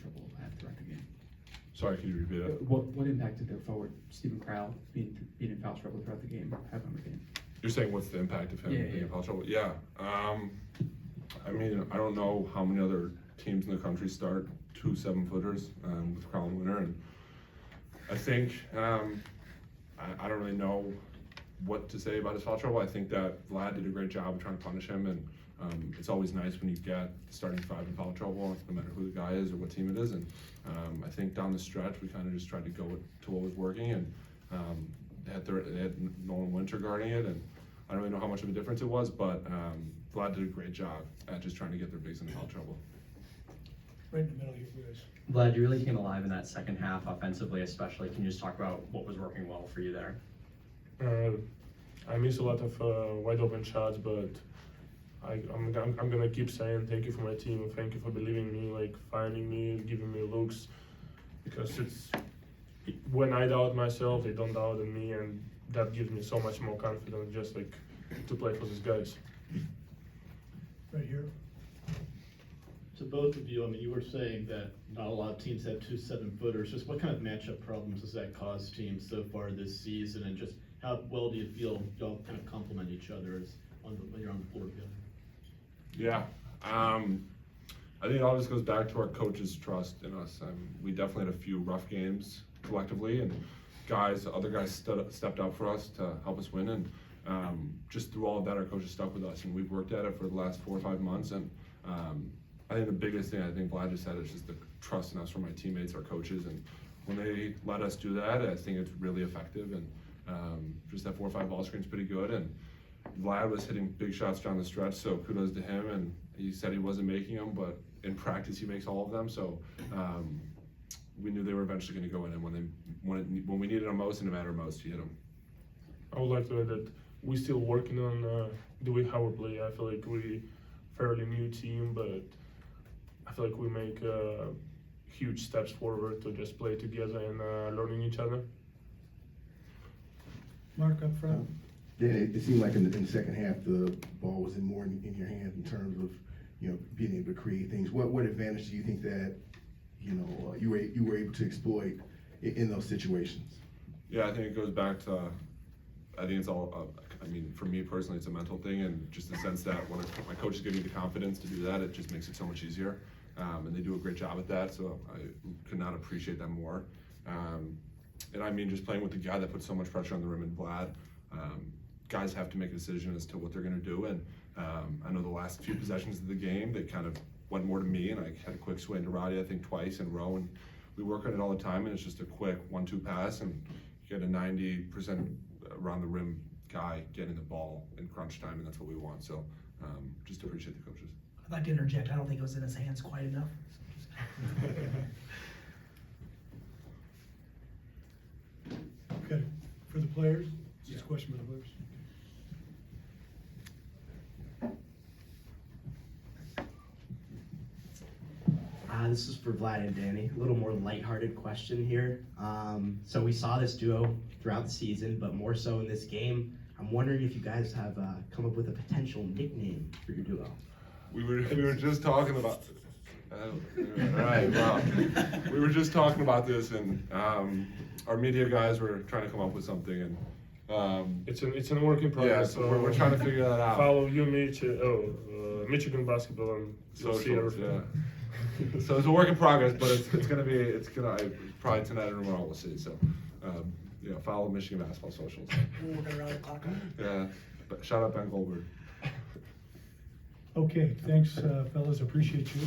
trouble throughout the game. Sorry, can you repeat it? What impact did their forward, Stephen Crowell, being in foul trouble throughout the game, have on the game? You're saying what's the impact of him Yeah, being yeah. in foul trouble? Yeah. I mean, I don't know how many other teams in the country start 2 7-footers with Crown winner, and I think I don't really know what to say about his foul trouble. I think that Vlad did a great job of trying to punish him, and it's always nice when you get the starting 5 in foul trouble, no matter who the guy is or what team it is. And I think down the stretch, we kind of just tried to go to what was working, and they had Nolan Winter guarding it, and I don't really know how much of a difference it was, but Vlad did a great job at just trying to get their bigs in foul trouble. Right in the middle, you guys. Vlad, you really came alive in that second half offensively, especially. Can you just talk about what was working well for you there? I miss a lot of wide open shots, but I'm gonna keep saying thank you for my team, thank you for believing in me, like finding me, giving me looks, because when I doubt myself, they don't doubt in me, and that gives me so much more confidence just like to play for these guys. Right here. To both of you, I mean, you were saying that not a lot of teams have 2 7-footers. Just what kind of matchup problems has that caused teams so far this season, and just how well do you feel y'all kind of complement each other when you're on the floor together? Yeah, I think it all just goes back to our coaches' trust in us. We definitely had a few rough games collectively, and other guys stepped up for us to help us win, and just through all of that, our coaches stuck with us, and we've worked at it for the last 4 or 5 months. And I think the biggest thing, I think Vlad just said, is just the trust in us from my teammates, our coaches, and when they let us do that, I think it's really effective. And just that 4 or 5 ball screen's pretty good, and Vlad was hitting big shots down the stretch, so kudos to him. And he said he wasn't making them, but in practice he makes all of them. So we knew they were eventually going to go in, and when we needed them most and it mattered most, he hit them. I would like to add that we're still working on the way how we play. I feel like we fairly new team, but I feel like we make huge steps forward to just play together and learning each other. Mark up front. Then it seemed like in the second half the ball was more in your hands in terms of being able to create things. What advantage do you think that you were able to exploit in those situations? Yeah, I think it goes back to, I think it's all, I mean, for me personally, it's a mental thing, and just the sense that when my coaches give me the confidence to do that, it just makes it so much easier. And they do a great job at that, so I could not appreciate them more. And I mean, just playing with the guy that puts so much pressure on the rim and Vlad, guys have to make a decision as to what they're going to do. And I know the last few possessions of the game, they kind of went more to me, and I had a quick swing to Roddy, I think twice in a row, and we work on it all the time, and it's just a quick 1-2 pass, and you get a 90% around the rim guy getting the ball in crunch time, and that's what we want. So just appreciate the coaches. I'd like to interject. I don't think it was in his hands quite enough. Okay, for the players, just a question for the players. This is for Vlad and Danny. A little more lighthearted question here. So we saw this duo throughout the season, but more so in this game. I'm wondering if you guys have come up with a potential nickname for your duo. We were just talking about. Right. Wow. We were just talking about this, and our media guys were trying to come up with something, and It's in a work in yeah, progress. so we're trying to figure that out. Follow Michigan basketball and you'll see Socials, everything. yeah. So it's a work in progress, but it's gonna probably tonight or tomorrow we'll see. So follow Michigan basketball socials. We're working around the clock on it. Yeah, but shout out Ben Goldberg. Okay, thanks, fellas. Appreciate you.